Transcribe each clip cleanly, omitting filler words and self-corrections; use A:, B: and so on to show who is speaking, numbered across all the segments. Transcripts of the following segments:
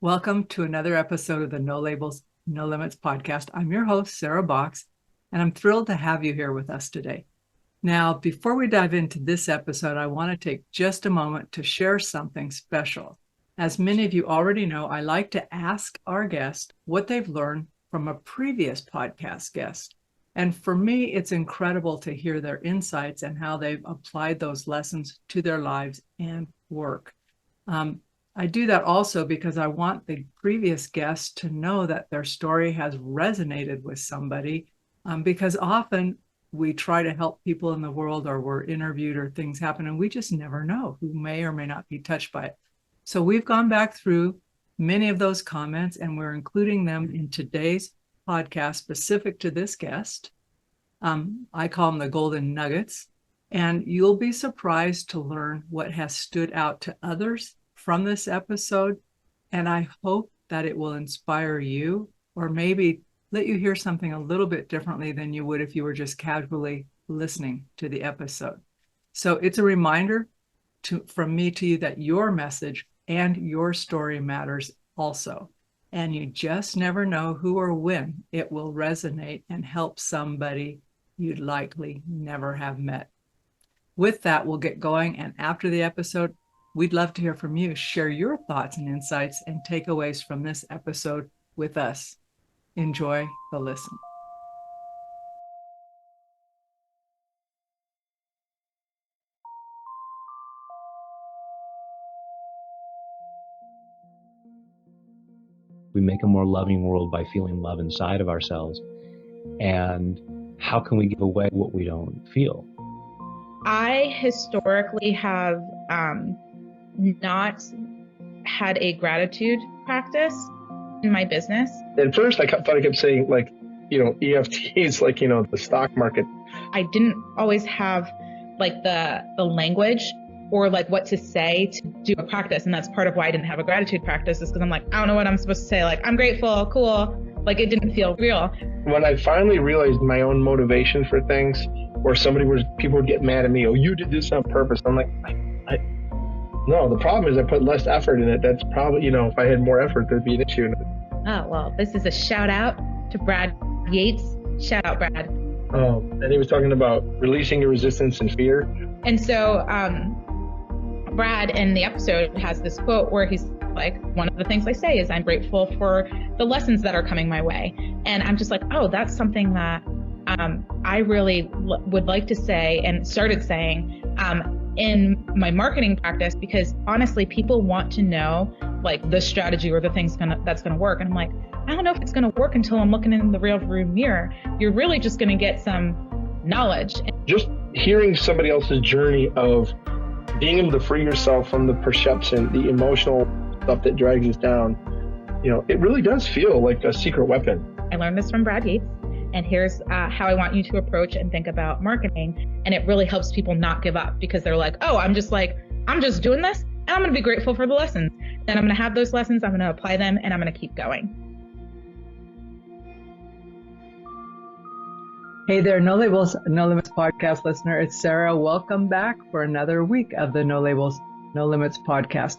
A: Welcome to another episode of the No Labels, No Limits podcast. I'm your host, Sarah Box, and I'm thrilled to have you here with us today. Now, before we dive into this episode, I want to take just a moment to share something special. As many of you already know, I like to ask our guests what they've learned from a previous podcast guest. And for me, it's incredible to hear their insights and how they've applied those lessons to their lives and work. I do that also because I want the previous guests to know that their story has resonated with somebody, because often we try to help people in the world, or we're interviewed or things happen, and we just never know who may or may not be touched by it. So we've gone back through many of those comments, and we're including them in today's podcast specific to this guest. I call them the Golden Nuggets, and you'll be surprised to learn what has stood out to others from this episode, and I hope that it will inspire you, or maybe let you hear something a little bit differently than you would if you were just casually listening to the episode. So it's a reminder from me to you that your message and your story matters also, and you just never know who or when it will resonate and help somebody you'd likely never have met. With that, we'll get going, and after the episode, we'd love to hear from you. Share your thoughts and insights and takeaways from this episode with us. Enjoy the listen.
B: We make a more loving world by feeling love inside of ourselves. And how can we give away what we don't feel?
C: I historically have not had a gratitude practice in my business.
D: At first, I thought I kept saying, EFTs, the stock market.
C: I didn't always have the language or what to say to do a practice. And that's part of why I didn't have a gratitude practice, is because I'm I don't know what I'm supposed to say. I'm grateful, cool. It didn't feel real.
D: When I finally realized my own motivation for things, or people would get mad at me, oh, you did this on purpose. I'm like, no, the problem is I put less effort in it. That's probably, if I had more effort, there'd be an issue.
C: Oh, well, this is a shout out to Brad Yates. Shout out, Brad.
D: Oh, and he was talking about releasing your resistance and fear.
C: And so Brad in the episode has this quote where he's one of the things I say is I'm grateful for the lessons that are coming my way. And I'm just oh, that's something that I really would like to say and started saying in my marketing practice, because honestly, people want to know the strategy or the things that's going to work. And I'm I don't know if it's going to work until I'm looking in the rearview mirror. You're really just going to get some knowledge.
D: Just hearing somebody else's journey of being able to free yourself from the perception, the emotional stuff that drags us down, it really does feel like a secret weapon.
C: I learned this from Brad Yates. And here's how I want you to approach and think about marketing. And it really helps people not give up, because they're oh, I'm just doing this, and I'm going to be grateful for the lessons. Then I'm going to have those lessons, I'm going to apply them, and I'm going to keep going.
A: Hey there, No Labels, No Limits podcast listener. It's Sarah. Welcome back for another week of the No Labels, No Limits podcast.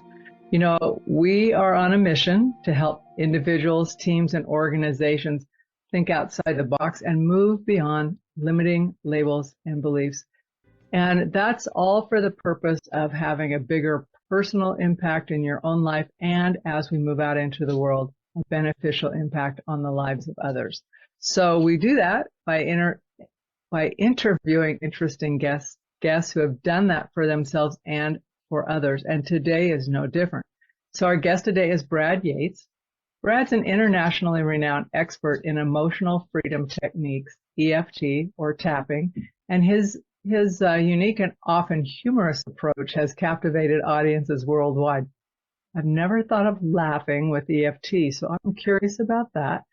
A: We are on a mission to help individuals, teams, and organizations think outside the box and move beyond limiting labels and beliefs. And that's all for the purpose of having a bigger personal impact in your own life, and as we move out into the world, a beneficial impact on the lives of others. So we do that by interviewing interesting guests who have done that for themselves and for others. And today is no different. So our guest today is Brad Yates. Brad's an internationally renowned expert in emotional freedom techniques, EFT or tapping, and his unique and often humorous approach has captivated audiences worldwide. I've never thought of laughing with EFT, so I'm curious about that.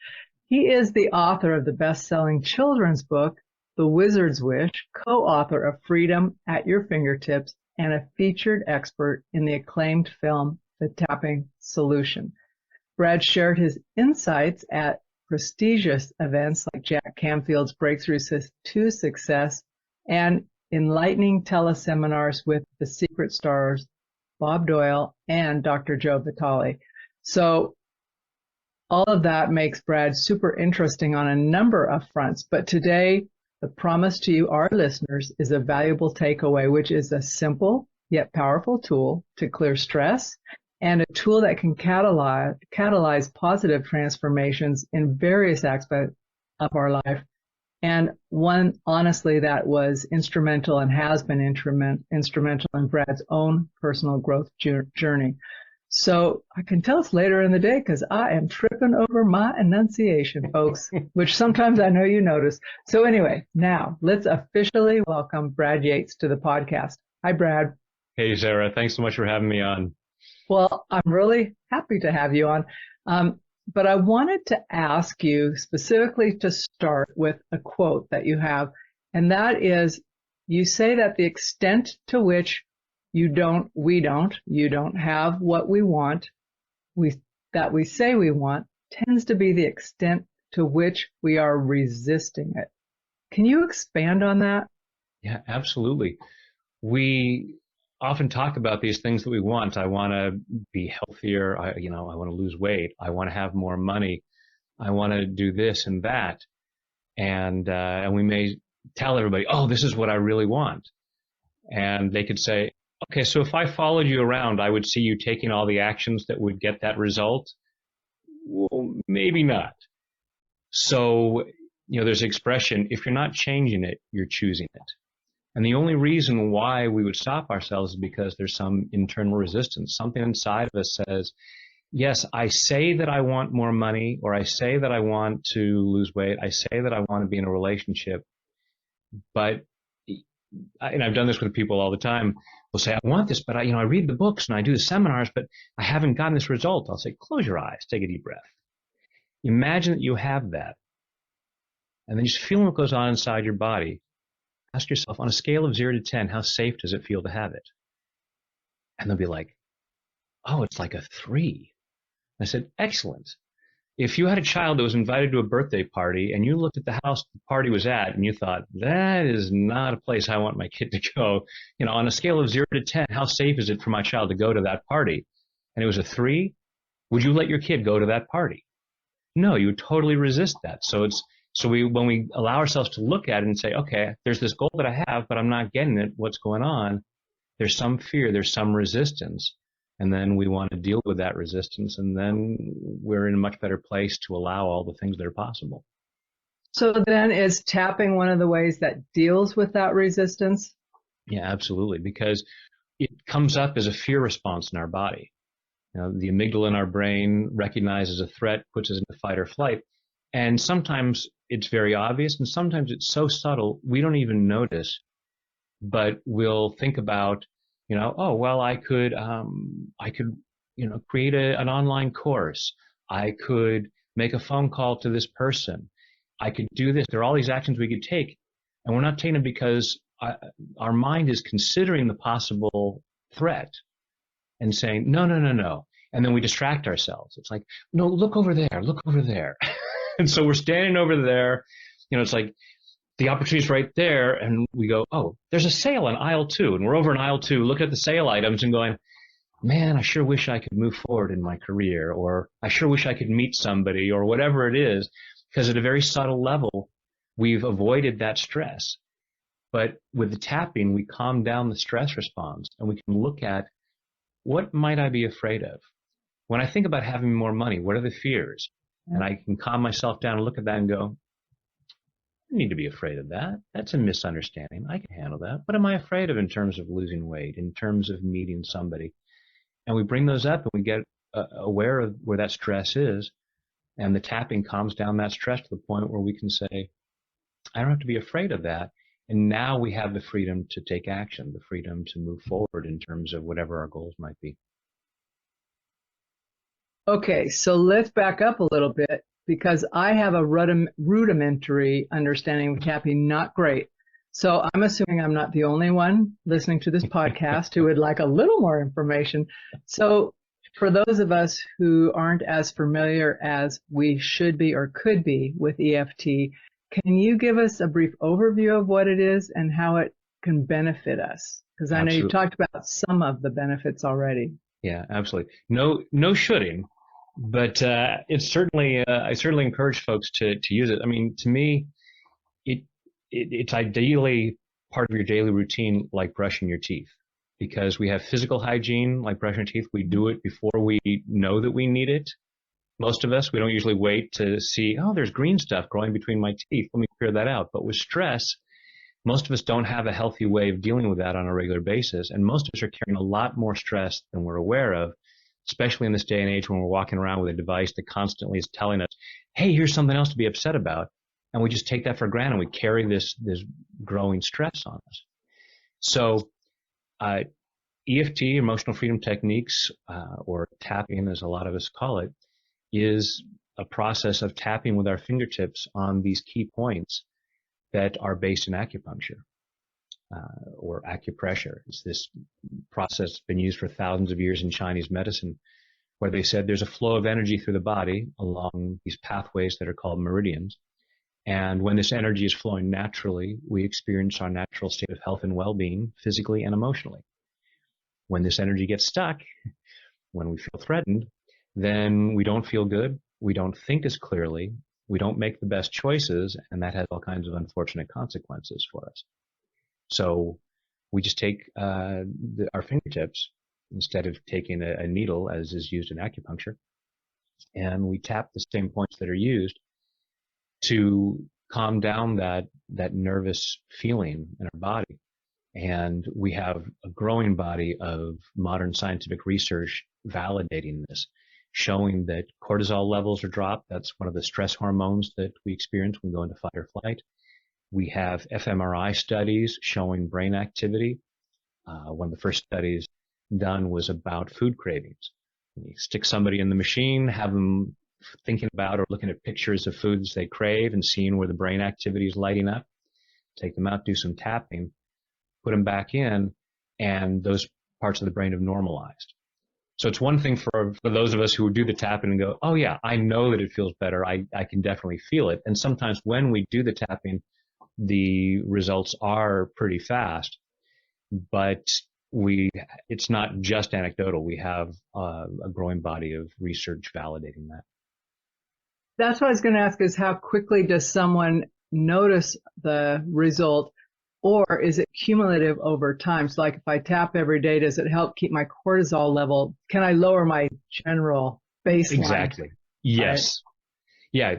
A: He is the author of the best-selling children's book, The Wizard's Wish, co-author of Freedom at Your Fingertips, and a featured expert in the acclaimed film, The Tapping Solution. Brad shared his insights at prestigious events like Jack Canfield's Breakthrough to Success and enlightening teleseminars with the secret stars Bob Doyle and Dr. Joe Vitale. So all of that makes Brad super interesting on a number of fronts. But today, the promise to you, our listeners, is a valuable takeaway, which is a simple yet powerful tool to clear stress and a tool that can catalyze positive transformations in various aspects of our life. And one, honestly, that was instrumental and has been instrumental in Brad's own personal growth journey. So I can tell us later in the day because I am tripping over my enunciation, folks, which sometimes I know you notice. So anyway, now let's officially welcome Brad Yates to the podcast. Hi, Brad.
B: Hey, Sarah. Thanks so much for having me on.
A: Well, I'm really happy to have you on. But I wanted to ask you specifically to start with a quote that you have, and that is, you say that the extent to which you don't have what we want, that we say we want, tends to be the extent to which we are resisting it. Can you expand on that?
B: Yeah, absolutely. We often talk about these things that we want. I want to be healthier. I want to lose weight. I want to have more money. I want to do this and that. And we may tell everybody, oh, this is what I really want. And they could say, okay, so if I followed you around, I would see you taking all the actions that would get that result. Well, maybe not. So, there's an expression, if you're not changing it, you're choosing it. And the only reason why we would stop ourselves is because there's some internal resistance. Something inside of us says, yes, I say that I want more money, or I say that I want to lose weight. I say that I want to be in a relationship. But, and I've done this with people all the time, they'll say, I want this, but I read the books and I do the seminars, but I haven't gotten this result. I'll say, close your eyes, take a deep breath. Imagine that you have that. And then just feel what goes on inside your body. Ask yourself, on a scale of 0 to 10, how safe does it feel to have it? And they'll be like, oh, it's like a 3. I said, excellent. If you had a child that was invited to a birthday party and you looked at the house the party was at and you thought, that is not a place I want my kid to go, on a scale of 0 to 10, how safe is it for my child to go to that party? And it was a 3, would you let your kid go to that party? No, you would totally resist that. When we allow ourselves to look at it and say, okay, there's this goal that I have, but I'm not getting it. What's going on? There's some fear, there's some resistance. And then we want to deal with that resistance. And then we're in a much better place to allow all the things that are possible.
A: So then is tapping one of the ways that deals with that resistance?
B: Yeah, absolutely. Because it comes up as a fear response in our body. The amygdala in our brain recognizes a threat, puts us into fight or flight. And sometimes it's very obvious, and sometimes it's so subtle we don't even notice. But we'll think about, oh well, I could create an online course. I could make a phone call to this person. I could do this. There are all these actions we could take, and we're not taking them because our mind is considering the possible threat and saying no. And then we distract ourselves. It's like, no, look over there. And so we're standing over there, it's like the opportunity's right there. And we go, oh, there's a sale in aisle 2. And we're over in aisle 2, looking at the sale items and going, man, I sure wish I could move forward in my career, or I sure wish I could meet somebody, or whatever it is, because at a very subtle level, we've avoided that stress. But with the tapping, we calm down the stress response and we can look at, what might I be afraid of? When I think about having more money, what are the fears? And I can calm myself down and look at that and go, I need to be afraid of that. That's a misunderstanding. I can handle that. What am I afraid of in terms of losing weight, in terms of meeting somebody? And we bring those up and we get aware of where that stress is. And the tapping calms down that stress to the point where we can say, I don't have to be afraid of that. And now we have the freedom to take action, the freedom to move forward in terms of whatever our goals might be.
A: Okay, so let's back up a little bit because I have a rudimentary understanding of tapping, not great. So I'm assuming I'm not the only one listening to this podcast who would like a little more information. So for those of us who aren't as familiar as we should be or could be with EFT, can you give us a brief overview of what it is and how it can benefit us? Because I know you've talked about some of the benefits already.
B: Yeah, absolutely. No shoulding. But it's certainly, I certainly encourage folks to use it. I mean, to me, it's ideally part of your daily routine, like brushing your teeth, because we have physical hygiene, like brushing teeth. We do it before we know that we need it. Most of us, we don't usually wait to see, oh, there's green stuff growing between my teeth. Let me clear that out. But with stress, most of us don't have a healthy way of dealing with that on a regular basis. And most of us are carrying a lot more stress than we're aware of, especially in this day and age when we're walking around with a device that constantly is telling us, hey, here's something else to be upset about. And we just take that for granted. We carry this growing stress on us. So EFT, emotional freedom techniques, or tapping, as a lot of us call it, is a process of tapping with our fingertips on these key points that are based in acupuncture or acupressure. It's this process that's been used for thousands of years in Chinese medicine, where they said there's a flow of energy through the body along these pathways that are called meridians. And when this energy is flowing naturally, we experience our natural state of health and well-being, physically and emotionally. When this energy gets stuck, when we feel threatened, then we don't feel good, we don't think as clearly, we don't make the best choices, and that has all kinds of unfortunate consequences for us. So we just take our fingertips, instead of taking a needle, as is used in acupuncture, and we tap the same points that are used to calm down that nervous feeling in our body. And we have a growing body of modern scientific research validating this, showing that cortisol levels are dropped. That's one of the stress hormones that we experience when we go into fight or flight. We have fMRI studies showing brain activity. One of the first studies done was about food cravings. You stick somebody in the machine, have them thinking about or looking at pictures of foods they crave and seeing where the brain activity is lighting up. Take them out, do some tapping, put them back in, and those parts of the brain have normalized. So it's one thing for those of us who do the tapping and go, oh yeah, I know that it feels better. I can definitely feel it. And sometimes when we do the tapping, the results are pretty fast, but it's not just anecdotal. We have a growing body of research validating that.
A: That's what I was going to ask, is how quickly does someone notice the result, or is it cumulative over time? So like if I tap every day, does it help keep my cortisol level? Can I lower my general baseline?
B: Exactly. Yes. Yeah,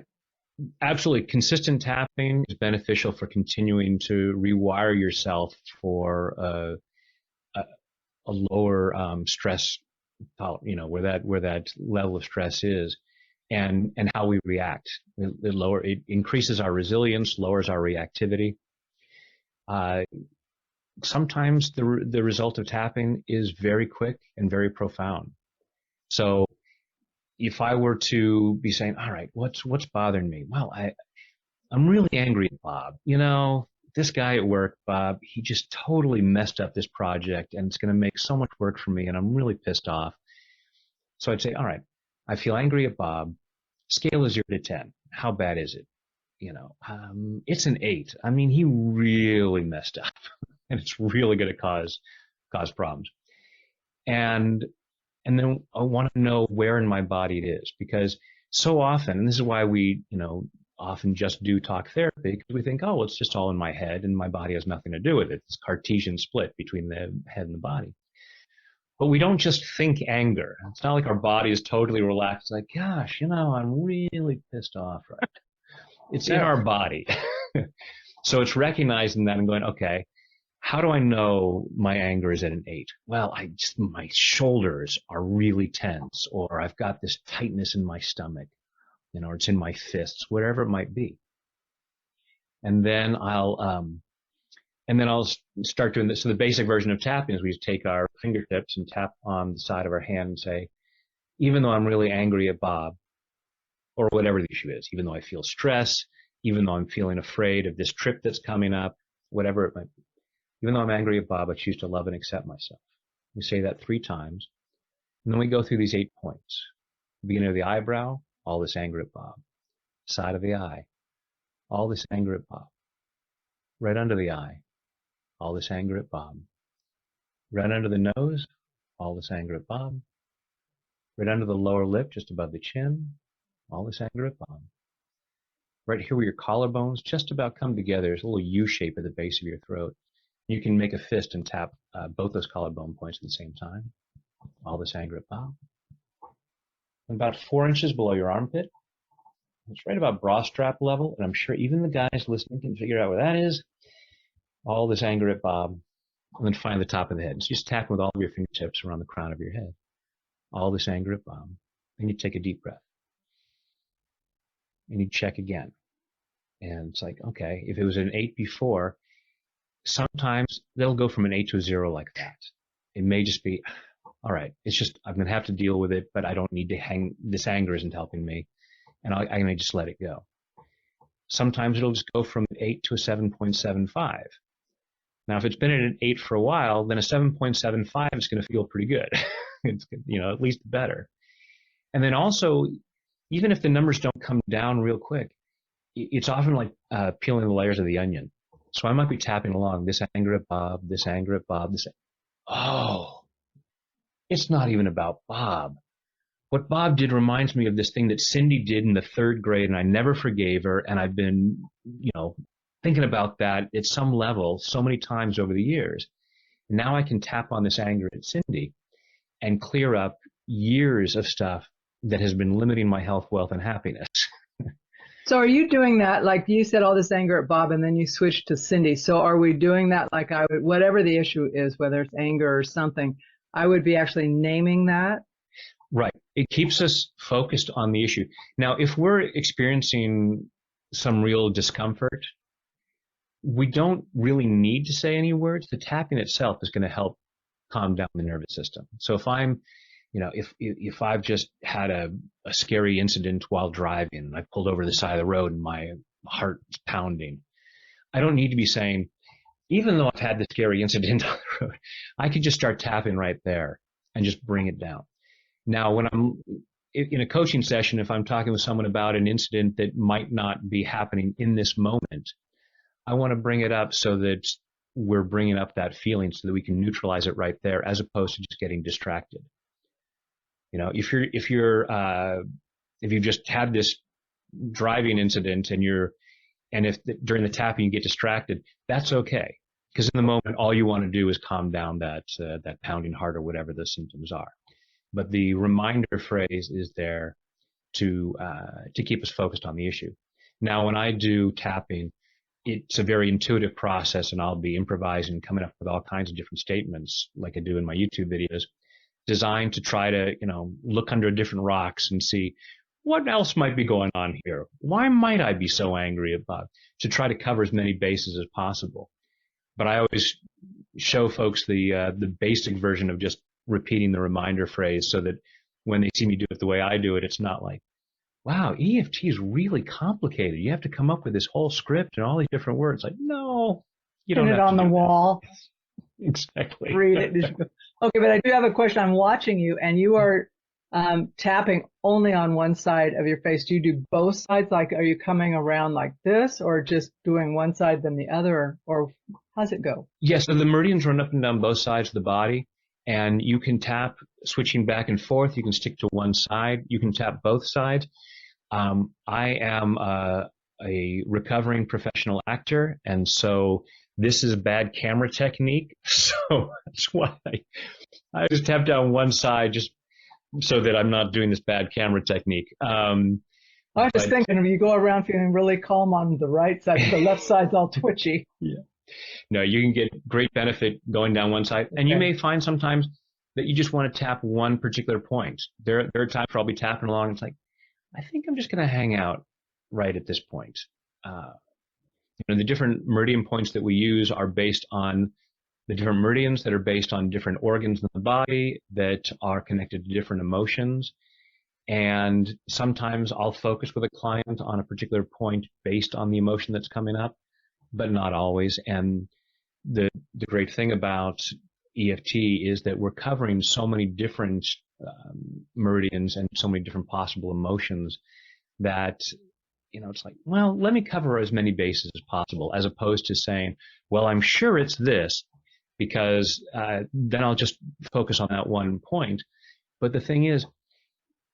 B: absolutely. Consistent tapping is beneficial for continuing to rewire yourself for a lower stress, where that level of stress is. And how we react. It increases our resilience, lowers our reactivity. Sometimes the result of tapping is very quick and very profound. So if I were to be saying, all right, what's bothering me? Well, I'm really angry at Bob. This guy at work, Bob, he just totally messed up this project, and it's going to make so much work for me, and I'm really pissed off. So I'd say, all right, I feel angry at Bob. Scale is 0 to 10. How bad is it? It's an 8. I mean, he really messed up, and it's really going to cause problems. And then I want to know where in my body it is, because so often, and this is why we, often just do talk therapy, because we think, oh, it's just all in my head, and my body has nothing to do with it. It's Cartesian split between the head and the body. But we don't just think anger. It's not like our body is totally relaxed. Like, gosh, I'm really pissed off right now. It's in our body. So it's recognizing that and going, okay, how do I know my anger is at an 8? Well, my shoulders are really tense, or I've got this tightness in my stomach, or it's in my fists, whatever it might be. And then I'll start doing this. So the basic version of tapping is we just take our fingertips and tap on the side of our hand and say, even though I'm really angry at Bob, or whatever the issue is, even though I feel stress, even though I'm feeling afraid of this trip that's coming up, whatever it might be, even though I'm angry at Bob, I choose to love and accept myself. We say that 3 times. And then we go through these 8 points. Beginning of the eyebrow, all this anger at Bob. Side of the eye, all this anger at Bob. Right under the eye, all this anger at Bob. Right under the nose, all this anger at Bob. right under the lower lip, just above the chin, all this anger at Bob. Right here where your collarbones just about come together, there's a little U shape at the base of your throat. You can make a fist and tap both those collarbone points at the same time. All this anger at Bob. And about 4 inches below your armpit. It's right about bra strap level, and I'm sure even the guys listening can figure out where that is. All this anger at Bob. And then find the top of the head. So just tap with all of your fingertips around the crown of your head. All this anger at Bob. And you take a deep breath. And you check again. And it's like, okay, if it was an 8 before, sometimes they'll go from an 8 to a 0 like that. It may just be, all right, it's just, I'm going to have to deal with it, but I don't need to hang, this anger isn't helping me. And I'm going to just let it go. Sometimes it'll just go from an 8 to a 7.75. Now, if it's been at an 8 for a while, then a 7.75 is going to feel pretty good. It's, at least better. And then also, even if the numbers don't come down real quick, it's often like peeling the layers of the onion. So I might be tapping along, this anger at Bob, this anger at Bob, it's not even about Bob. What Bob did reminds me of this thing that Cindy did in the 3rd grade, and I never forgave her, and I've been, thinking about that at some level so many times over the years. Now I can tap on this anger at Cindy and clear up years of stuff that has been limiting my health, wealth, and happiness.
A: So are you doing that, like you said, all this anger at Bob, and then you switched to Cindy? So are we doing that like I would, whatever the issue is, whether it's anger or something, I would be actually naming that?
B: Right. It keeps us focused on the issue. Now, if we're experiencing some real discomfort, we don't really need to say any words. The tapping itself is going to help calm down the nervous system. So if I'm, if I've just had a scary incident while driving, and I pulled over the side of the road and my heart's pounding, I don't need to be saying, even though I've had the scary incident on the road, I could just start tapping right there and just bring it down. Now, when I'm in a coaching session, if I'm talking with someone about an incident that might not be happening in this moment, I want to bring it up so that we're bringing up that feeling so that we can neutralize it right there, as opposed to just getting distracted. If you've just had this driving incident and if during the tapping you get distracted, that's okay. Because in the moment, all you want to do is calm down that pounding heart or whatever the symptoms are. But the reminder phrase is there to keep us focused on the issue. Now, when I do tapping, it's a very intuitive process, and I'll be improvising, coming up with all kinds of different statements like I do in my YouTube videos, designed to try to, look under different rocks and see what else might be going on here. Why might I be so angry about? To try to cover as many bases as possible. But I always show folks the basic version of just repeating the reminder phrase, so that when they see me do it the way I do it, it's not like, wow, EFT is really complicated. You have to come up with this whole script and all these different words. Like, no, you don't have
A: Pin it on the wall.
B: Exactly.
A: Read it. Okay, but I do have a question. I'm watching you, and you are tapping only on one side of your face. Do you do both sides? Like, are you coming around like this, or just doing one side then the other, or how's it go?
B: Yes, so the meridians run up and down both sides of the body, and you can tap switching back and forth. You can stick to one side. You can tap both sides. I am a recovering professional actor, and so this is a bad camera technique. So that's why I just tap down one side just so that I'm not doing this bad camera technique. I
A: was just thinking, if you go around feeling really calm on the right side, the left side's all twitchy.
B: Yeah. No, you can get great benefit going down one side. And you may find sometimes that you just want to tap one particular point. There are times where I'll be tapping along. It's like, I think I'm just going to hang out right at this point. The different meridian points that we use are based on the different meridians that are based on different organs in the body that are connected to different emotions. And sometimes I'll focus with a client on a particular point based on the emotion that's coming up, but not always. And the great thing about EFT is that we're covering so many different meridians and so many different possible emotions that, it's like, well, let me cover as many bases as possible, as opposed to saying, well, I'm sure it's this, because then I'll just focus on that one point. But the thing is,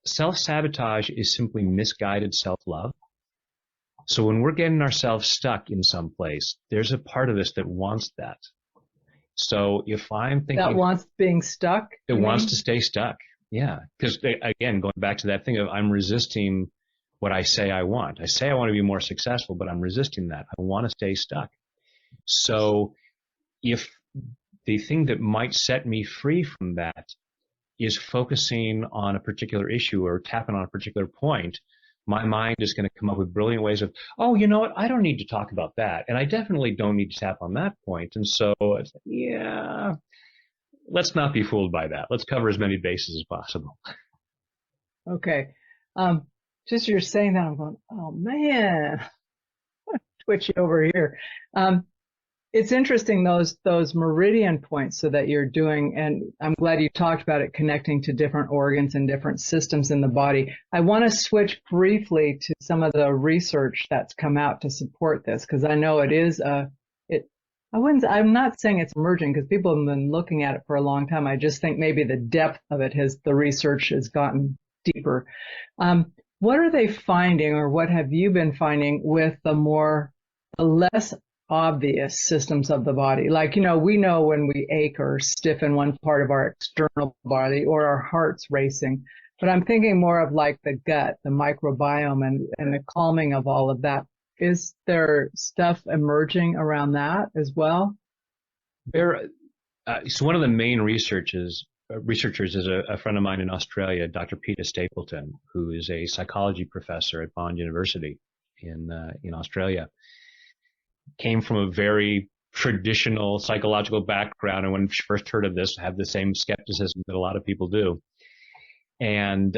B: self-sabotage is simply misguided self-love. So when we're getting ourselves stuck in some place, there's a part of us that wants that. So if I'm thinking
A: That wants being stuck?
B: it wants to stay stuck. Yeah. Because again, going back to that thing of I'm resisting what I say I want. I say I want to be more successful, but I'm resisting that. I want to stay stuck. So if the thing that might set me free from that is focusing on a particular issue or tapping on a particular point, my mind is going to come up with brilliant ways of, oh, you know what? I don't need to talk about that. And I definitely don't need to tap on that point. And so it's like, yeah, let's not be fooled by that. Let's cover as many bases as possible.
A: Okay. Just you're saying that, I'm going, oh man, twitchy over here. It's interesting, those meridian points so that you're doing, and I'm glad you talked about it connecting to different organs and different systems in the body. I want to switch briefly to some of the research that's come out to support this, because I know it is I'm not saying it's emerging because people have been looking at it for a long time. I just think maybe the depth of it the research has gotten deeper. What are they finding, or what have you been finding with the less obvious systems of the body? Like, we know when we ache or stiffen one part of our external body or our heart's racing, but I'm thinking more of like the gut, the microbiome, and the calming of all of that. Is there stuff emerging around that as well?
B: So one of the main researchers is a friend of mine in Australia, Dr. Peter Stapleton, who is a psychology professor at Bond University in Australia. Came from a very traditional psychological background, and when she first heard of this, had the same skepticism that a lot of people do. And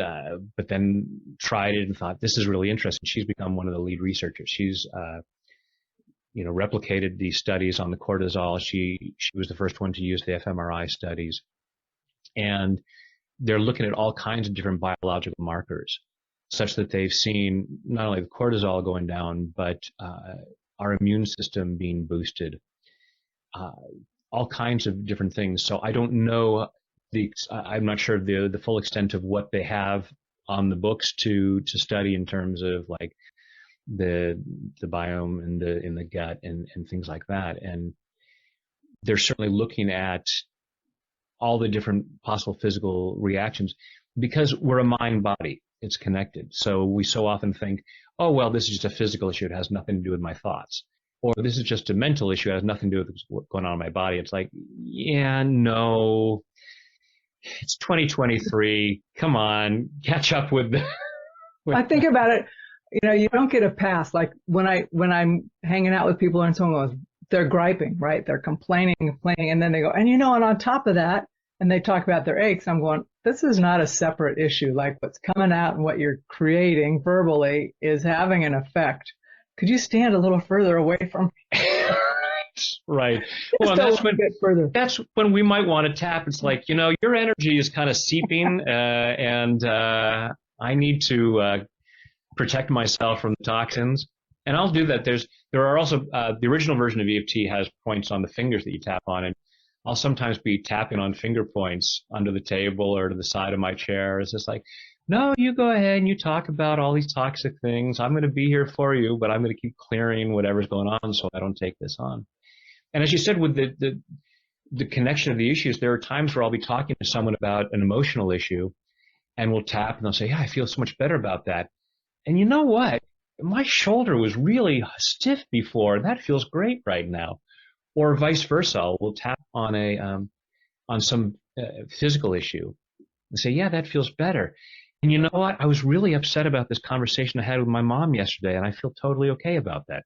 B: but then tried it and thought, this is really interesting. She's become one of the lead researchers. She's replicated these studies on the cortisol. She was the first one to use the fMRI studies, and they're looking at all kinds of different biological markers, such that they've seen not only the cortisol going down, but our immune system being boosted, all kinds of different things. So I don't know I'm not sure of the full extent of what they have on the books to study in terms of like the biome in the gut and things like that. And they're certainly looking at all the different possible physical reactions because we're a mind body. It's connected. So we so often think, oh, well, this is just a physical issue. It has nothing to do with my thoughts. Or this is just a mental issue. It has nothing to do with what's going on in my body. It's like, yeah, no, it's 2023. Come on, catch up with
A: I think about it. You don't get a pass. Like when I'm hanging out with people and someone goes, they're griping, right? They're complaining, and then they go, and on top of that, and they talk about their aches, I'm going, this is not a separate issue. Like what's coming out and what you're creating verbally is having an effect. Could you stand a little further away from me?
B: Right. Well, that's when we might want to tap. It's like, your energy is kind of seeping, and I need to protect myself from the toxins. And I'll do that. There are also the original version of EFT has points on the fingers that you tap on, and I'll sometimes be tapping on finger points under the table or to the side of my chair. It's just like, no, you go ahead and you talk about all these toxic things. I'm going to be here for you, but I'm going to keep clearing whatever's going on so I don't take this on. And as you said, with the connection of the issues, there are times where I'll be talking to someone about an emotional issue, and we'll tap, and they'll say, yeah, I feel so much better about that. And you know what? My shoulder was really stiff before. That feels great right now. Or vice versa. We'll tap on some physical issue and say, yeah, that feels better. And you know what? I was really upset about this conversation I had with my mom yesterday, and I feel totally okay about that.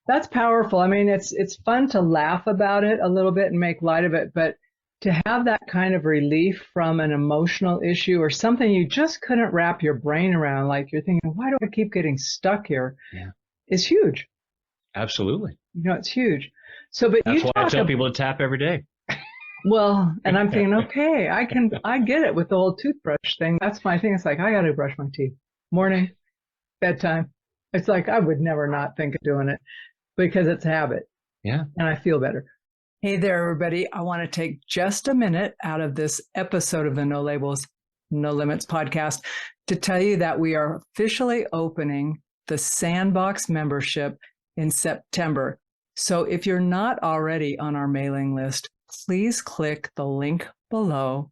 A: That's powerful. I mean, it's fun to laugh about it a little bit and make light of it, but to have that kind of relief from an emotional issue or something you just couldn't wrap your brain around, like you're thinking, why do I keep getting stuck here? Yeah. Is huge.
B: Absolutely.
A: It's huge. So, but
B: that's why I tell people to tap every day.
A: Well, and I'm thinking, okay, I get it with the whole toothbrush thing. That's my thing. It's like, I got to brush my teeth. Morning, bedtime. It's like, I would never not think of doing it because it's habit.
B: Yeah.
A: And I feel better. Hey there, everybody. I want to take just a minute out of this episode of the No Labels No Limits Podcast to tell you that we are officially opening the Sandbox membership in September. So if you're not already on our mailing list, please click the link below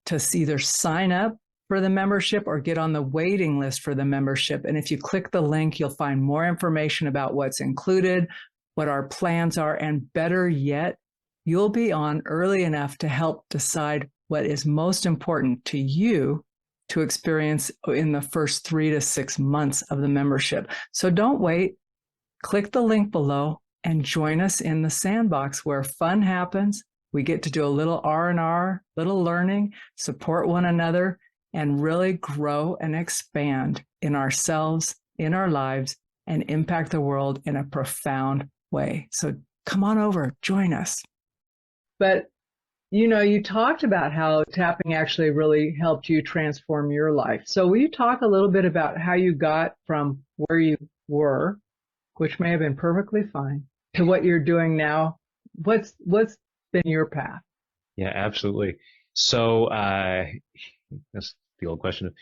A: to either sign up for the membership or get on the waiting list for the membership. And if you click the link, you'll find more information about what's included, what our plans are, and better yet, you'll be on early enough to help decide what is most important to you to experience in the first 3 to 6 months of the membership. So don't wait. Click the link below and join us in the Sandbox where fun happens. We get to do a little R&R, little learning, support one another, and really grow and expand in ourselves, in our lives, and impact the world in a profound way. So come on over, join us. But, you talked about how tapping actually really helped you transform your life. So will you talk a little bit about how you got from where you were, which may have been perfectly fine, to what you're doing now? What's been your path?
B: Yeah, absolutely. So that's the old question of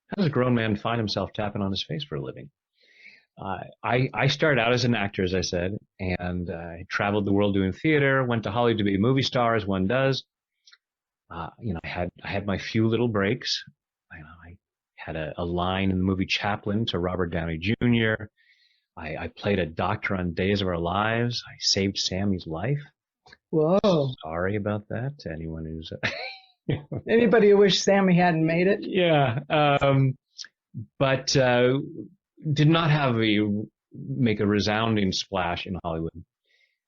B: how does a grown man find himself tapping on his face for a living? I started out as an actor, as I said, and I traveled the world doing theater, went to Hollywood to be a movie star, as one does. I had my few little breaks. I had a line in the movie Chaplin to Robert Downey Jr. I played a doctor on Days of Our Lives. I saved Sammy's life.
A: Whoa.
B: Sorry about that to anyone who's...
A: Anybody who wished Sammy hadn't made it?
B: Yeah. But did not make a resounding splash in Hollywood.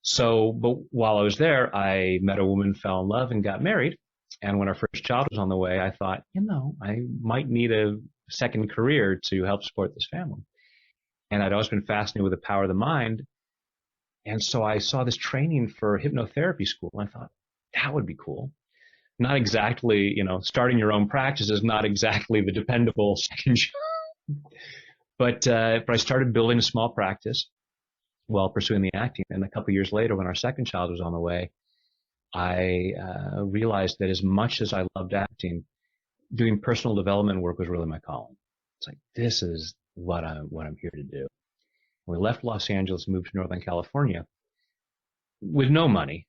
B: So, but while I was there, I met a woman, fell in love, and got married. And when our first child was on the way, I thought, I might need a second career to help support this family. And I'd always been fascinated with the power of the mind. And so I saw this training for hypnotherapy school, and I thought, that would be cool. Not exactly, starting your own practice is not exactly the dependable second job. But I started building a small practice while pursuing the acting. And a couple of years later, when our second child was on the way, I realized that as much as I loved acting, doing personal development work was really my calling. It's like, this is what I'm here to do. We left Los Angeles, moved to Northern California with no money.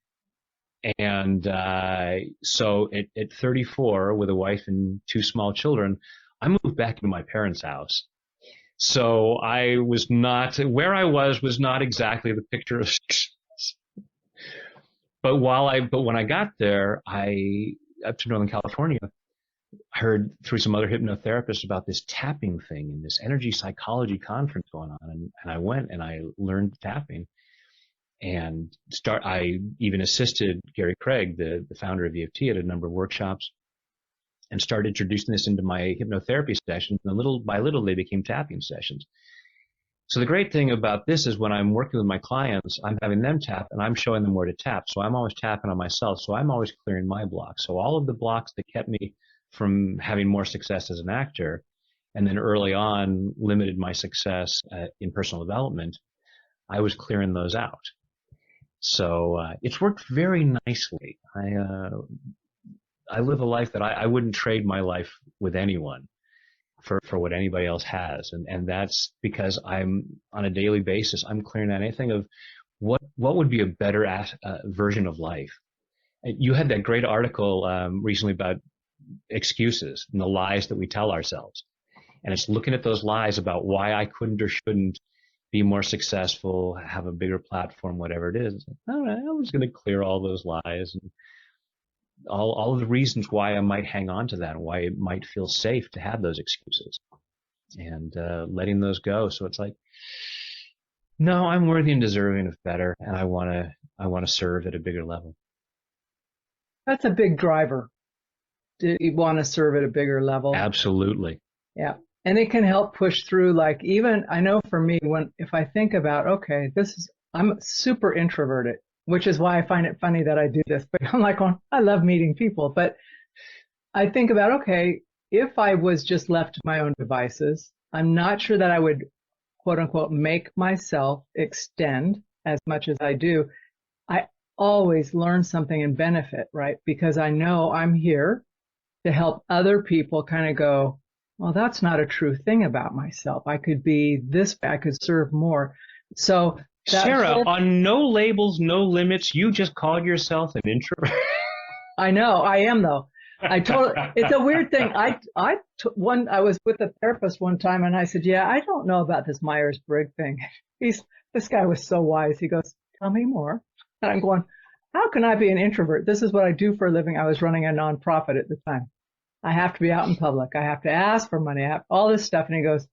B: And so at 34, with a wife and 2 small children, I moved back into my parents' house. So I was not, where I was not exactly the picture of success. But when I got there, up to Northern California, I heard through some other hypnotherapists about this tapping thing and this energy psychology conference going on. And I went and I learned tapping. And I even assisted Gary Craig, the founder of EFT, at a number of workshops, and started introducing this into my hypnotherapy sessions. And little by little, they became tapping sessions. So the great thing about this is when I'm working with my clients, I'm having them tap and I'm showing them where to tap. So I'm always tapping on myself. So I'm always clearing my blocks. So all of the blocks that kept me from having more success as an actor, and then early on limited my success in personal development, I was clearing those out. So it's worked very nicely. I live a life that I wouldn't trade my life with anyone for what anybody else has. And that's because I'm on a daily basis, I'm clearing out anything of what would be a better version of life. You had that great article recently about excuses and the lies that we tell ourselves. And it's looking at those lies about why I couldn't or shouldn't be more successful, have a bigger platform, whatever it is. All right, I was going to clear all those lies and all of the reasons why I might hang on to that, and why it might feel safe to have those excuses, and letting those go. So it's like, no, I'm worthy and deserving of better, and I want to serve at a bigger level.
A: That's a big driver. Do you want to serve at a bigger level?
B: Absolutely.
A: Yeah. And it can help push through, like, even I know for me, if I think about, okay, I'm super introverted, which is why I find it funny that I do this, but I'm like, I love meeting people. But I think about, okay, if I was just left to my own devices, I'm not sure that I would, quote unquote, make myself extend as much as I do. I always learn something and benefit, right? Because I know I'm here to help other people kind of go, well, that's not a true thing about myself. I could be this, I could serve more. So
B: Sarah, on No Labels, No Limits, you just called yourself an introvert.
A: I know, I am though. It's a weird thing. I was with a therapist one time and I said, yeah, I don't know about this Myers-Briggs thing. This guy was so wise. He goes, tell me more. And I'm going, how can I be an introvert? This is what I do for a living. I was running a nonprofit at the time. I have to be out in public. I have to ask for money. I have all this stuff. And he goes,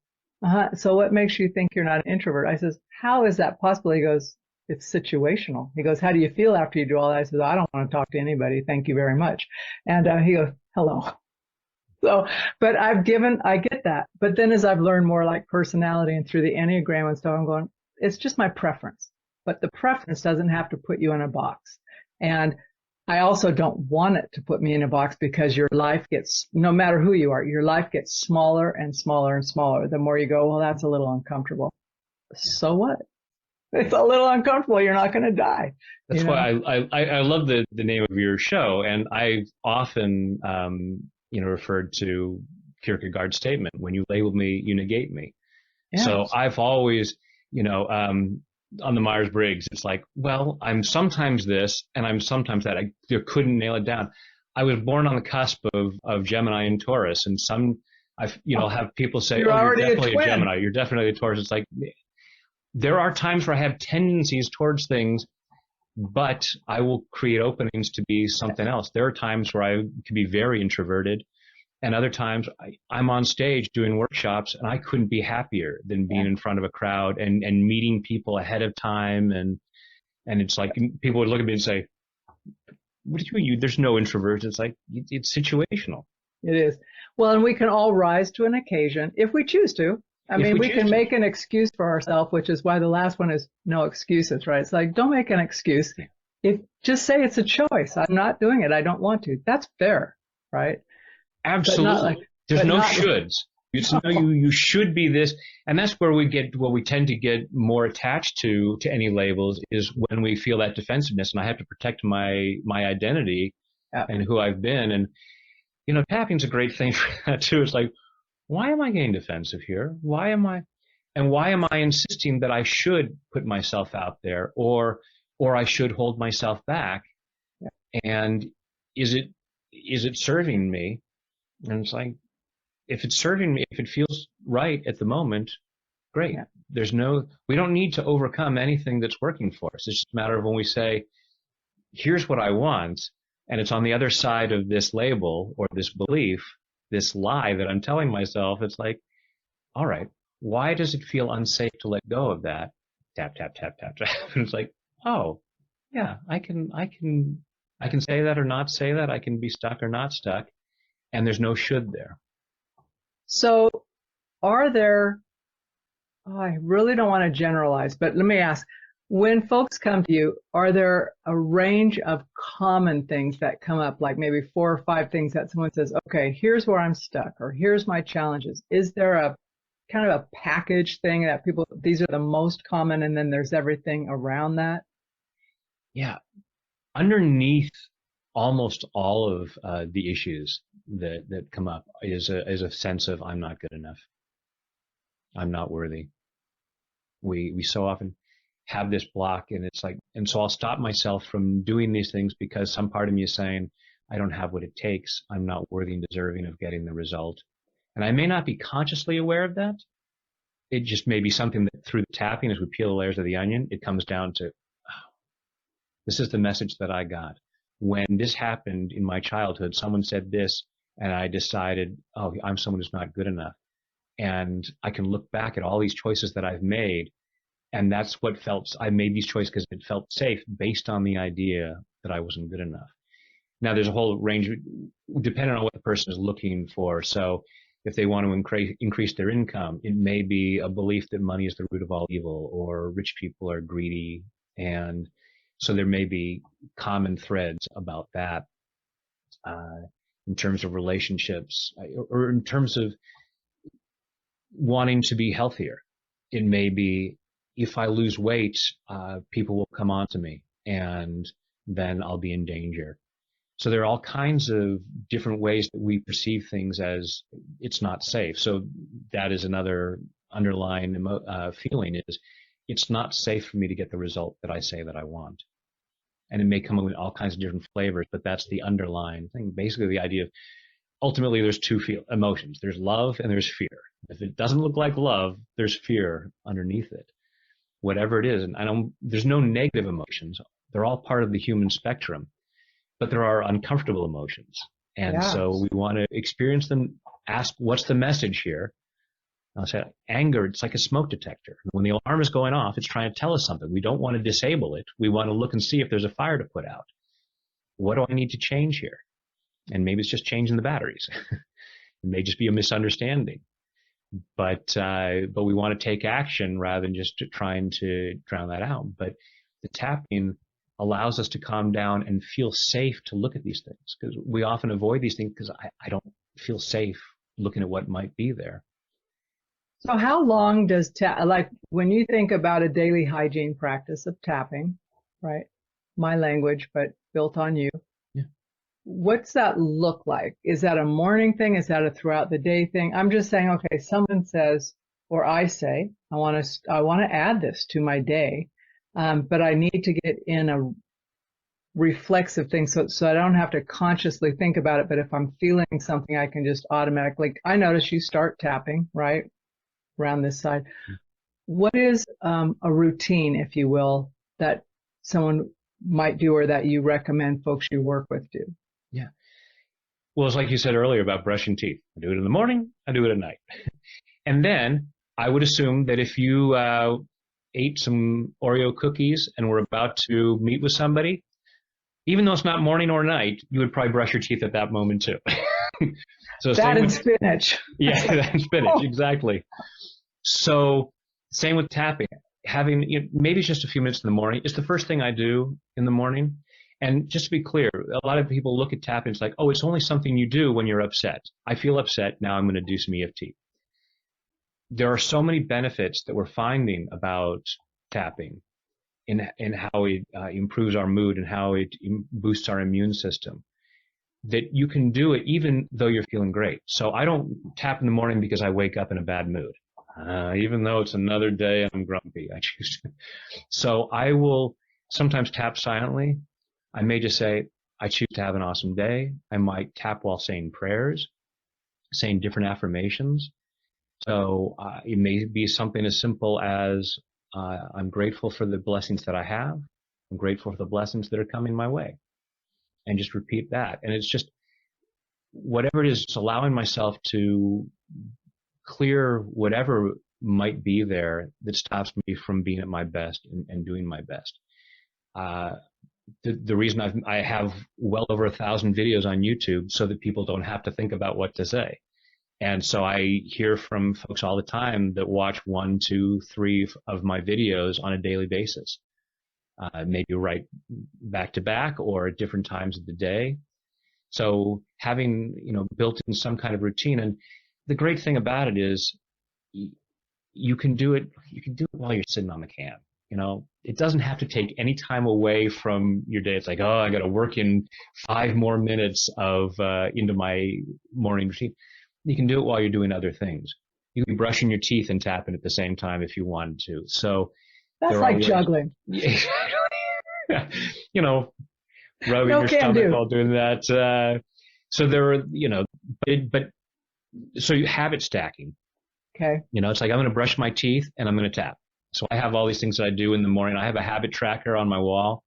A: so what makes you think you're not an introvert? I says, how is that possible? He goes, it's situational. He goes, how do you feel after you do all that? I said, I don't want to talk to anybody. Thank you very much. And he goes, hello. So, but I get that. But then as I've learned more like personality and through the Enneagram and stuff, I'm going, it's just my preference. But the preference doesn't have to put you in a box. And I also don't want it to put me in a box because your life gets, no matter who you are, your life gets smaller and smaller and smaller. The more you go, well, that's a little uncomfortable. So what? It's a little uncomfortable. You're not going to die.
B: That's why I love the name of your show. And I've often, referred to Kierkegaard's statement, when you label me, you negate me. Yes. So I've always, on the Myers-Briggs, it's like, well, I'm sometimes this and I'm sometimes that. I couldn't nail it down. I was born on the cusp of Gemini and Taurus, and have people say, you're definitely a Gemini. You're definitely a Taurus. It's like, there are times where I have tendencies towards things, but I will create openings to be something else. There are times where I can be very introverted, and other times I'm on stage doing workshops and I couldn't be happier than being in front of a crowd and meeting people ahead of time. And it's like, people would look at me and say, what do you mean? There's no introverts. It's like, it's situational.
A: It is. Well, and we can all rise to an occasion if we choose to. I mean, we can make an excuse for ourselves, which is why the last one is no excuses, right? It's like, don't make an excuse. Just say it's a choice. I'm not doing it. I don't want to. That's fair, right?
B: Absolutely. There's no shoulds. It's no, you should be this. And that's where we tend to get more attached to any labels, is when we feel that defensiveness and I have to protect my identity and who I've been. And, tapping's a great thing for that too. It's like, why am I getting defensive here? Why am I insisting that I should put myself out there or I should hold myself back? And is it serving me? And it's like, if it's serving me, if it feels right at the moment, great. We don't need to overcome anything that's working for us. It's just a matter of when we say, here's what I want, and it's on the other side of this label or this belief, this lie that I'm telling myself. It's like, all right, why does it feel unsafe to let go of that? Tap, tap, tap, tap, tap. And it's like, oh, yeah, I can say that or not say that. I can be stuck or not stuck. And there's no should there.
A: So I really don't want to generalize, but let me ask, when folks come to you, are there a range of common things that come up, like maybe 4 or 5 things that someone says, okay, here's where I'm stuck, or here's my challenges? Is there a kind of a package thing that these are the most common, and then there's everything around that?
B: Yeah. Underneath almost all of the issues that come up is a sense of, I'm not good enough. I'm not worthy. We so often have this block, and it's like, and so I'll stop myself from doing these things because some part of me is saying, I don't have what it takes. I'm not worthy and deserving of getting the result. And I may not be consciously aware of that. It just may be something that through the tapping, as we peel the layers of the onion, it comes down to, this is the message that I got. When this happened in my childhood, someone said this, and I decided, oh, I'm someone who's not good enough. And I can look back at all these choices that I've made, and that's what I made these choices because it felt safe based on the idea that I wasn't good enough. Now, there's a whole range, depending on what the person is looking for. So if they want to increase their income, it may be a belief that money is the root of all evil, or rich people are greedy. And so there may be common threads about that in terms of relationships, or in terms of wanting to be healthier. It may be, if I lose weight, people will come on to me, and then I'll be in danger. So there are all kinds of different ways that we perceive things as it's not safe. So that is another underlying feeling is it's not safe for me to get the result that I say that I want. And it may come in all kinds of different flavors, but that's the underlying thing. Basically, the idea of ultimately there's two emotions. There's love and there's fear. If it doesn't look like love, there's fear underneath it, whatever it is. And there's no negative emotions. They're all part of the human spectrum. But there are uncomfortable emotions. And so we want to experience them, ask, what's the message here? I'll say anger, it's like a smoke detector. When the alarm is going off, it's trying to tell us something. We don't want to disable it. We want to look and see if there's a fire to put out. What do I need to change here? And maybe it's just changing the batteries. It may just be a misunderstanding. But we want to take action rather than just trying to drown that out. But the tapping allows us to calm down and feel safe to look at these things, because we often avoid these things because I don't feel safe looking at what might be there.
A: So how long does like when you think about a daily hygiene practice of tapping, right? My language, but built on you.
B: Yeah.
A: What's that look like? Is that a morning thing? Is that a throughout the day thing? I'm just saying, okay, someone says, or I say, I want to add this to my day. But I need to get in a reflexive thing so I don't have to consciously think about it. But if I'm feeling something, I can just automatically, I notice you start tapping, right, around this side. What is a routine, if you will, that someone might do or that you recommend folks you work with do?
B: Yeah. Well, it's like you said earlier about brushing teeth. I do it in the morning, I do it at night. And then I would assume that if you ate some Oreo cookies and were about to meet with somebody, even though it's not morning or night, you would probably brush your teeth at that moment too. So
A: that and spinach.
B: Yeah, that and spinach, exactly. So same with tapping. Having maybe it's just a few minutes in the morning. It's the first thing I do in the morning. And just to be clear, a lot of people look at tapping, it's like, oh, it's only something you do when you're upset. I feel upset, now I'm going to do some EFT. There are so many benefits that we're finding about tapping in how it improves our mood and how it boosts our immune system, that you can do it even though you're feeling great. So I don't tap in the morning because I wake up in a bad mood. Even though it's another day I'm grumpy, I choose to. So I will sometimes tap silently. I may just say, I choose to have an awesome day. I might tap while saying prayers, saying different affirmations. So it may be something as simple as I'm grateful for the blessings that I have. I'm grateful for the blessings that are coming my way. And just repeat that. And it's just whatever it is, it's allowing myself to clear whatever might be there that stops me from being at my best and doing my best. The reason I have well over 1,000 videos on YouTube so that people don't have to think about what to say. And so I hear from folks all the time that watch 1, 2, 3 of my videos on a daily basis, maybe right back to back or at different times of the day. So having, built in some kind of routine. And the great thing about it is you can do it while you're sitting on the can. It doesn't have to take any time away from your day. It's like, oh, I got to work in 5 more minutes into my morning routine. You can do it while you're doing other things. You can be brushing your teeth and tapping at the same time if you wanted to. So
A: that's like juggling.
B: Rubbing your stomach while doing that. So there are, so you habit stacking.
A: Okay.
B: It's like I'm going to brush my teeth and I'm going to tap. So I have all these things that I do in the morning. I have a habit tracker on my wall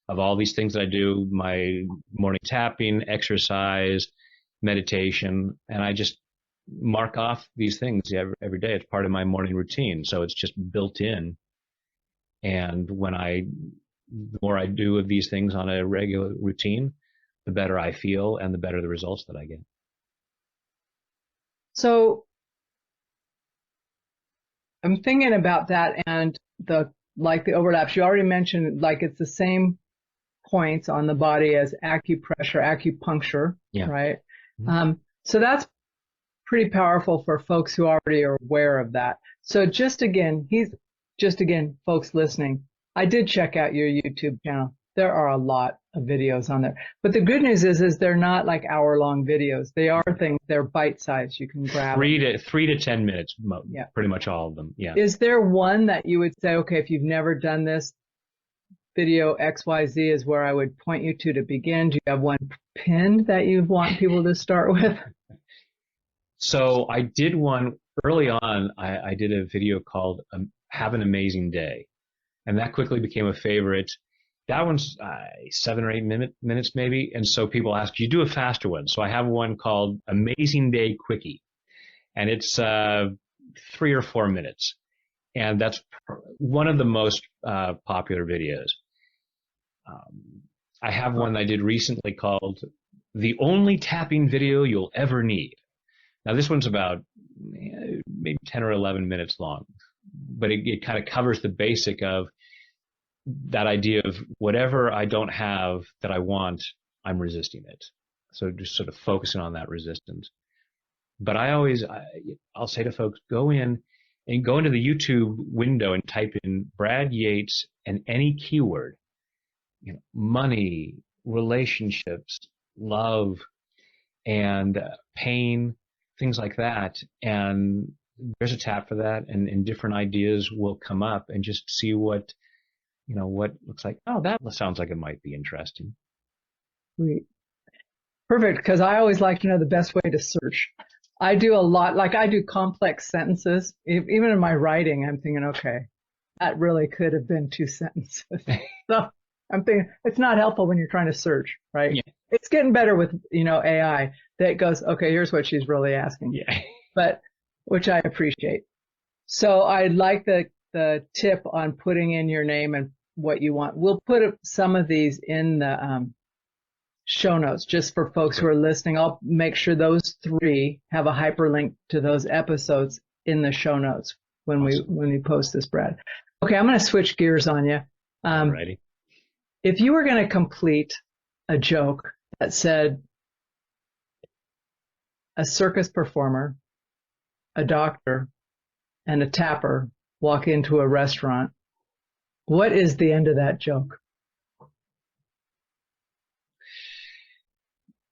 B: of all these things that I do, my morning tapping, exercise, meditation, and I just mark off these things every day. It's part of my morning routine. So it's just built in. And the more I do of these things on a regular routine, the better I feel and the better the results that I get.
A: So I'm thinking about that and the overlaps. You already mentioned it's the same points on the body as acupuncture, right? Mm-hmm. So that's pretty powerful for folks who already are aware of that. So just again, folks listening, I did check out your YouTube channel. There are a lot of videos on there. But the good news is they're not like hour-long videos. They are things, they're bite-sized. You can grab
B: three to 10 minutes,
A: Yeah.
B: pretty much all of them. Yeah.
A: Is there one that you would say, okay, if you've never done this, video XYZ is where I would point you to begin? Do you have one pinned that you want people to start with?
B: So I did one early on. I did a video called Have an Amazing Day. And that quickly became a favorite. That one's 7 or 8 minutes maybe. And so people ask, you do a faster one. So I have one called Amazing Day Quickie. And it's 3 or 4 minutes. And that's one of the most popular videos. I have one I did recently called The Only Tapping Video You'll Ever Need. Now this one's about maybe 10 or 11 minutes long, but it kind of covers the basic of that idea of whatever I don't have that I want, I'm resisting it. So just sort of focusing on that resistance. But I'll say to folks, go into the YouTube window and type in Brad Yates and any keyword, money, relationships, love, and pain, things like that. And there's a tab for that, and different ideas will come up, and just see what looks like, oh, that sounds like it might be interesting.
A: Sweet. Perfect, because I always like to know the best way to search. I do a lot, like I do complex sentences. Even in my writing, I'm thinking, okay, that really could have been 2 sentences. So I'm thinking it's not helpful when you're trying to search, right?
B: Yeah.
A: It's getting better with, AI that goes, okay, here's what she's really asking.
B: Yeah.
A: But which I appreciate. So I like the tip on putting in your name and what you want. We'll put some of these in the show notes just for folks who are listening. I'll make sure those 3 have a hyperlink to those episodes in the show notes when we post this, Brad. Okay, I'm going to switch gears on you.
B: Alrighty.
A: If you were going to complete a joke that said a circus performer, a doctor, and a tapper walk into a restaurant, what is the end of that joke?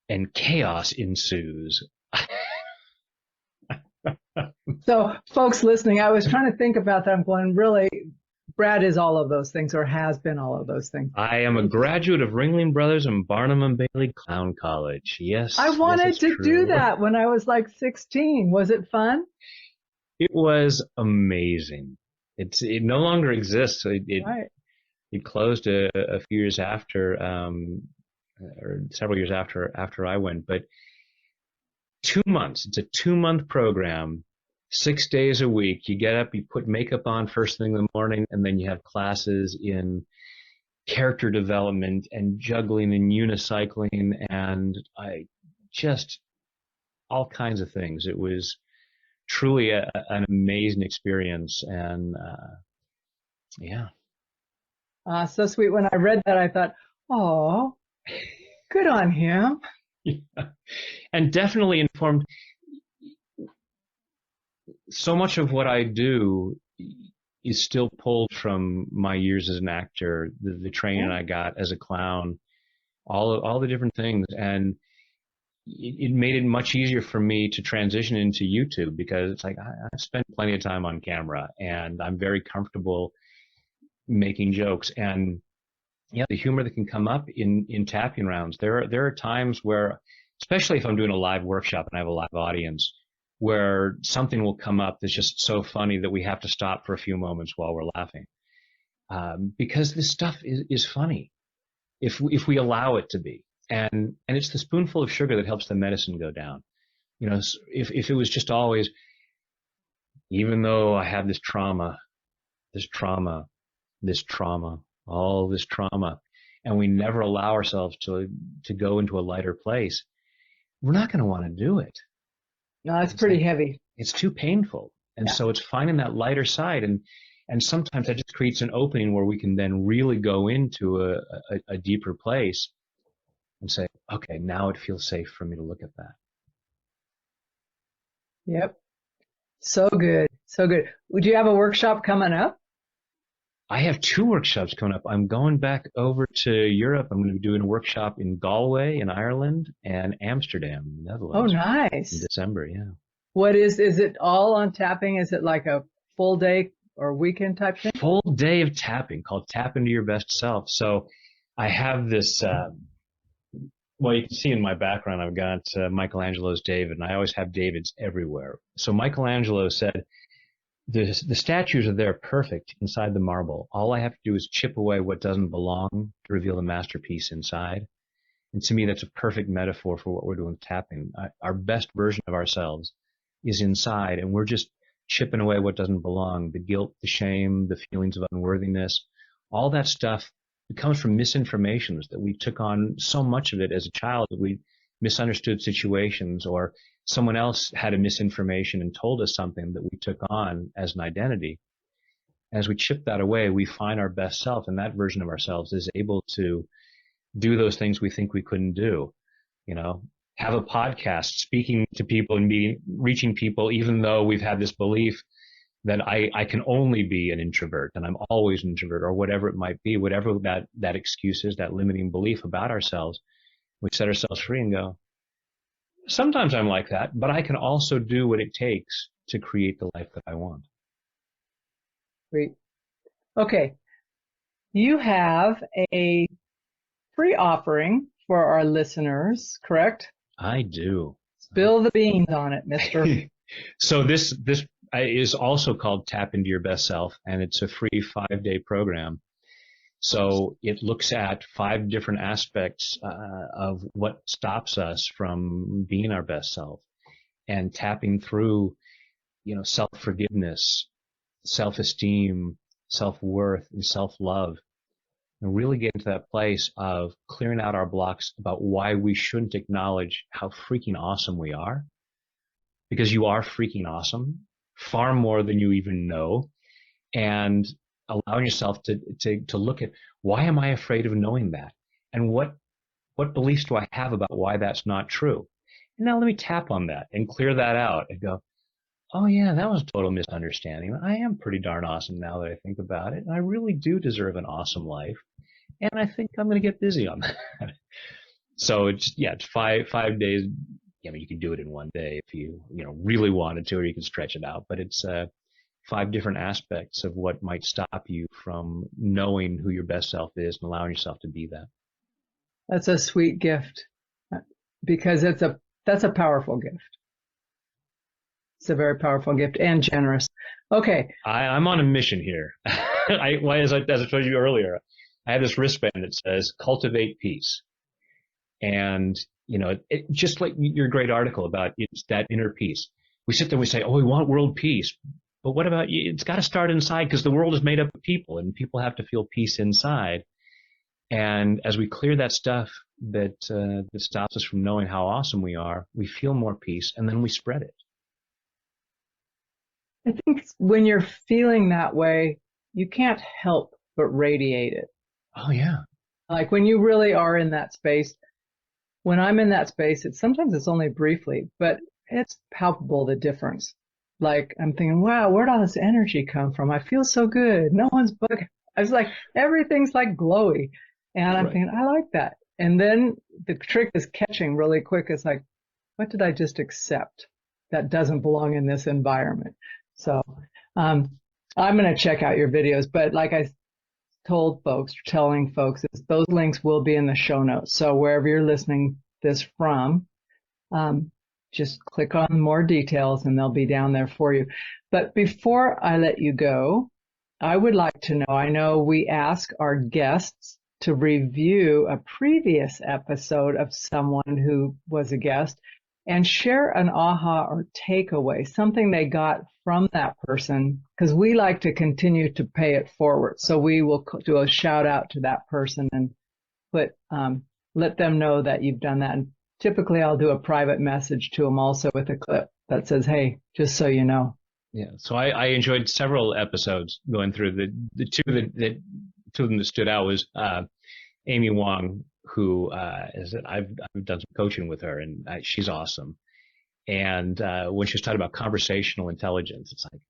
B: And chaos ensues.
A: So, folks listening, I was trying to think about that. I'm going, really, Brad is all of those things, or has been all of those things.
B: I am a graduate of Ringling Brothers and Barnum and Bailey Clown College. Yes.
A: I wanted to
B: true.
A: do that when I was like 16. Was it fun?
B: It was amazing. It no longer exists. It closed a few years after, or several years after I went. But 2 months. It's a 2-month program, 6 days a week. You get up, you put makeup on first thing in the morning, and then you have classes in character development and juggling and unicycling and all kinds of things. It was truly an amazing experience, and yeah.
A: So sweet. When I read that, I thought, oh, good on him.
B: Yeah. And definitely informed. So much of what I do is still pulled from my years as an actor, the training I got as a clown, all the different things, and it made it much easier for me to transition into YouTube, because it's like I've spent plenty of time on camera and I'm very comfortable making jokes. And yeah, the humor that can come up in tapping rounds. There are times where, especially if I'm doing a live workshop and I have a live audience, where something will come up that's just so funny that we have to stop for a few moments while we're laughing, because this stuff is funny if we allow it to be. And it's the spoonful of sugar that helps the medicine go down. If it was just always, even though I have this trauma, all this trauma, and we never allow ourselves to go into a lighter place, we're not going to want to do it.
A: No, that's pretty heavy.
B: It's too painful. And
A: Yeah.
B: so it's finding that lighter side. And sometimes that just creates an opening where we can then really go into a deeper place and say, okay, now it feels safe for me to look at that.
A: Yep. So good. So good. Would you have a workshop coming up?
B: I have 2 workshops coming up. I'm going back over to Europe. I'm going to be doing a workshop in Galway in Ireland and Amsterdam, Netherlands.
A: Oh,
B: In
A: nice.
B: December, yeah.
A: What is it all on tapping? Is it like a full day or weekend type thing?
B: Full day of tapping called Tap Into Your Best Self. So I have this, well, you can see in my background, I've got Michelangelo's David, and I always have Davids everywhere. So Michelangelo said, the statues are there perfect inside the marble. All I have to do is chip away what doesn't belong to reveal the masterpiece inside. And to me, that's a perfect metaphor for what we're doing with tapping. Our best version of ourselves is inside, and we're just chipping away what doesn't belong, the guilt, the shame, the feelings of unworthiness. All that stuff, it comes from misinformations that we took on so much of it as a child that we misunderstood situations, or someone else had a misinformation and told us something that we took on as an identity. As we chip that away, we find our best self, and that version of ourselves is able to do those things we think we couldn't do. You know, have a podcast, speaking to people and reaching people, even though we've had this belief that I can only be an introvert and I'm always an introvert, or whatever it might be, whatever that excuse is, that limiting belief about ourselves. We set ourselves free and go, sometimes I'm like that, but I can also do what it takes to create the life that I want.
A: Great. Okay. You have a free offering for our listeners, correct?
B: I do.
A: Spill the beans on it, mister.
B: So this is also called Tap Into Your Best Self, and it's a free 5-day program. So it looks at 5 different aspects of what stops us from being our best self, and tapping through, self-forgiveness, self-esteem, self-worth, and self-love, and really get into that place of clearing out our blocks about why we shouldn't acknowledge how freaking awesome we are. Because you are freaking awesome, far more than you even know, and allowing yourself to look at, why am I afraid of knowing that? And what beliefs do I have about why that's not true? And now let me tap on that and clear that out and go, oh yeah, that was a total misunderstanding. I am pretty darn awesome now that I think about it. And I really do deserve an awesome life. And I think I'm going to get busy on that. So it's 5 days. You can do it in one day if you really wanted to, or you can stretch it out. But it's 5 different aspects of what might stop you from knowing who your best self is and allowing yourself to be that.
A: That's a sweet gift, because that's a powerful gift. It's a very powerful gift and generous. Okay.
B: I'm on a mission here. As I told you earlier, I have this wristband that says "Cultivate Peace," and just like your great article about it's that inner peace. We sit there and we say, oh, we want world peace. But what about you? It's got to start inside, because the world is made up of people, and people have to feel peace inside. And as we clear that stuff that stops us from knowing how awesome we are, we feel more peace, and then we spread it.
A: I think when you're feeling that way, you can't help but radiate it.
B: Oh, yeah.
A: Like when you really are in that space. When I'm in that space, sometimes it's only briefly, but it's palpable, the difference. Like I'm thinking, wow, where'd all this energy come from? I feel so good. No one's bugging. I was like, everything's like glowy. And I'm thinking, I like that. And then the trick is catching really quick. It's like, what did I just accept that doesn't belong in this environment? So I'm going to check out your videos. But like I telling folks, is those links will be in the show notes. So wherever you're listening this from, just click on more details and they'll be down there for you. But before I let you go, I would like to know, I know we ask our guests to review a previous episode of someone who was a guest and share an aha or takeaway, something they got from that person, because we like to continue to pay it forward. So we will do a shout out to that person and let them know that you've done that. And typically I'll do a private message to them also with a clip that says, hey, just so you know.
B: Yeah. So I enjoyed several episodes going through. The two of them that stood out was Amy Wong, who I've done some coaching with her, and she's awesome. And when she was talking about conversational intelligence, it's like,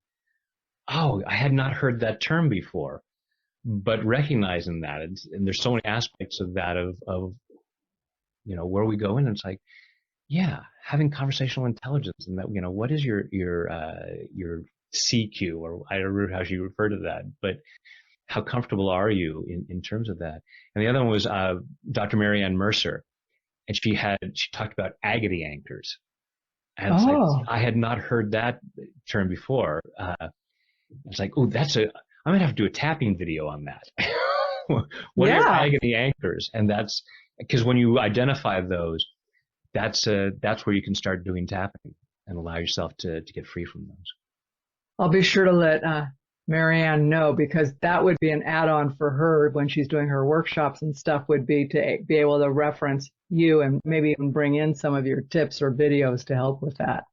B: oh, I had not heard that term before. but recognizing that, and there's so many aspects of that of where we go in, and it's like, yeah, having conversational intelligence, and that, what is your CQ, or I don't remember how she referred to that, but how comfortable are you in terms of that? And the other one was Dr. Marianne Mercer, and she talked about agony anchors. And it's like, I had not heard that term before. It's like, I'm gonna have to do a tapping video on that. What are your agony anchors? And that's because when you identify those, that's where you can start doing tapping and allow yourself to get free from those.
A: I'll be sure to let Marianne know, because that would be an add-on for her when she's doing her workshops and stuff, would be to be able to reference you and maybe even bring in some of your tips or videos to help with that.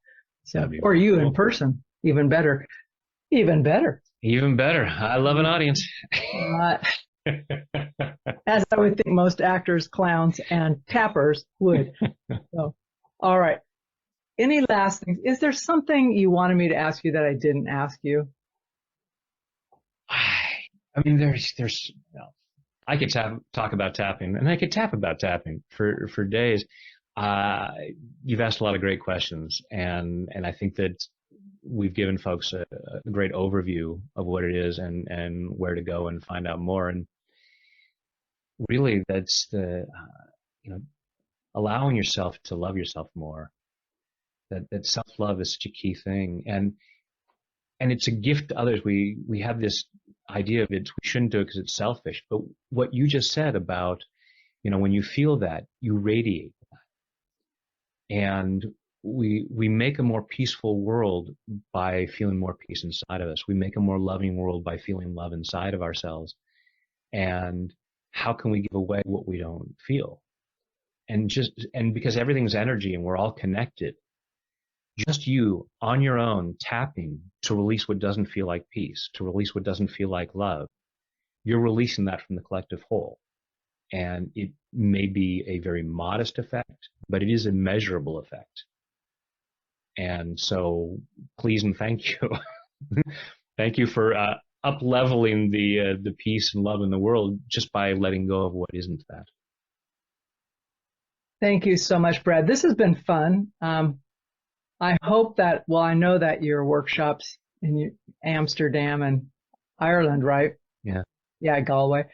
A: So, or you in person, even better. Even better.
B: Even better. I love an audience.
A: As I would think most actors, clowns, and tappers would. So, all right. Any last things? Is there something you wanted me to ask you that I didn't ask you?
B: I mean, there's I could talk about tapping, and I could tap about tapping for days. You've asked a lot of great questions, and I think that we've given folks a great overview of what it is and where to go and find out more. And really, that's the allowing yourself to love yourself more. That self-love is such a key thing, and it's a gift to others. We have this idea of it, we shouldn't do it because it's selfish. But what you just said about, when you feel that, you radiate that. And we make a more peaceful world by feeling more peace inside of us. We make a more loving world by feeling love inside of ourselves. And how can we give away what we don't feel? And because everything's energy and we're all connected, just you on your own tapping to release what doesn't feel like peace, to release what doesn't feel like love, you're releasing that from the collective whole. And it may be a very modest effect, but it is a measurable effect. And so please and thank you. Thank you for up-leveling the peace and love in the world just by letting go of what isn't that.
A: Thank you so much, Brad. This has been fun. I hope that, I know that your workshops in Amsterdam and Ireland, right?
B: Yeah.
A: Yeah, Galway,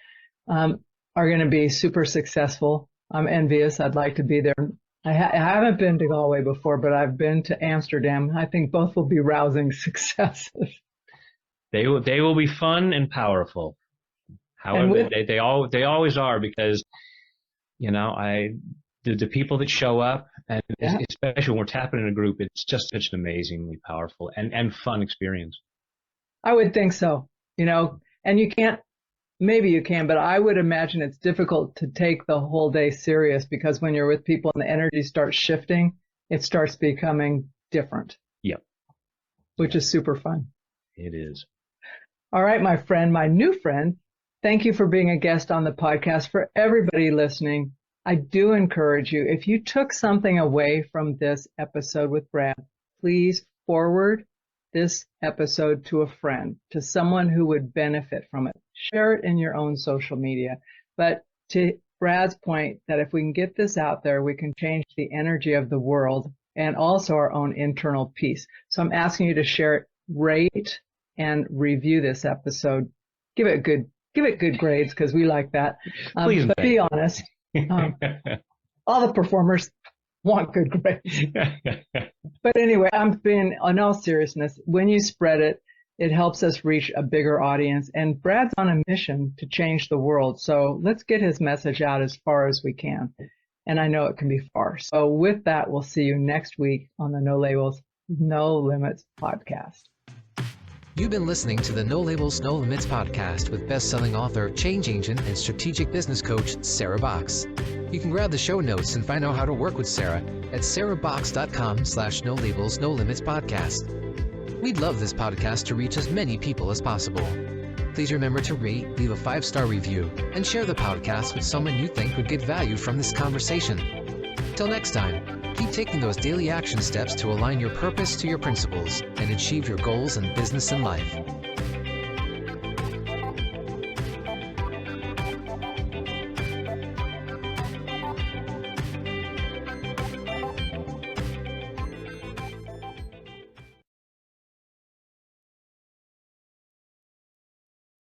A: are going to be super successful. I'm envious. I'd like to be there. I haven't been to Galway before, but I've been to Amsterdam. I think both will be rousing successes.
B: They will be fun and powerful. However, they always are, because, the people that show up, and especially when we're tapping in a group, it's just such an amazingly powerful and fun experience.
A: I would think so, and you can't, maybe you can, but I would imagine it's difficult to take the whole day serious, because when you're with people and the energy starts shifting, it starts becoming different.
B: Yep.
A: Which is super fun.
B: It is.
A: All right, my friend, my new friend, thank you for being a guest on the podcast. For everybody listening, I do encourage you, if you took something away from this episode with Brad, please forward this episode to a friend, to someone who would benefit from it. Share it in your own social media. But to Brad's point, that if we can get this out there, we can change the energy of the world and also our own internal peace. So I'm asking you to share it, rate, and review this episode. Give it good grades, because we like that.
B: Please,
A: but be honest. All the performers want good grades. But anyway, I'm being, in all seriousness, when you spread it, it helps us reach a bigger audience. And Brad's on a mission to change the world. So let's get his message out as far as we can. And I know it can be far. So with that, we'll see you next week on the No Labels, No Limits podcast.
E: You've been listening to the No Labels, No Limits podcast with best-selling author, change agent, and strategic business coach, Sarah Box. You can grab the show notes and find out how to work with Sarah at sarahbox.com/No Labels, No Limits podcast. We'd love this podcast to reach as many people as possible. Please remember to rate, leave a 5-star review, and share the podcast with someone you think would get value from this conversation. Till next time, keep taking those daily action steps to align your purpose to your principles and achieve your goals in business and life.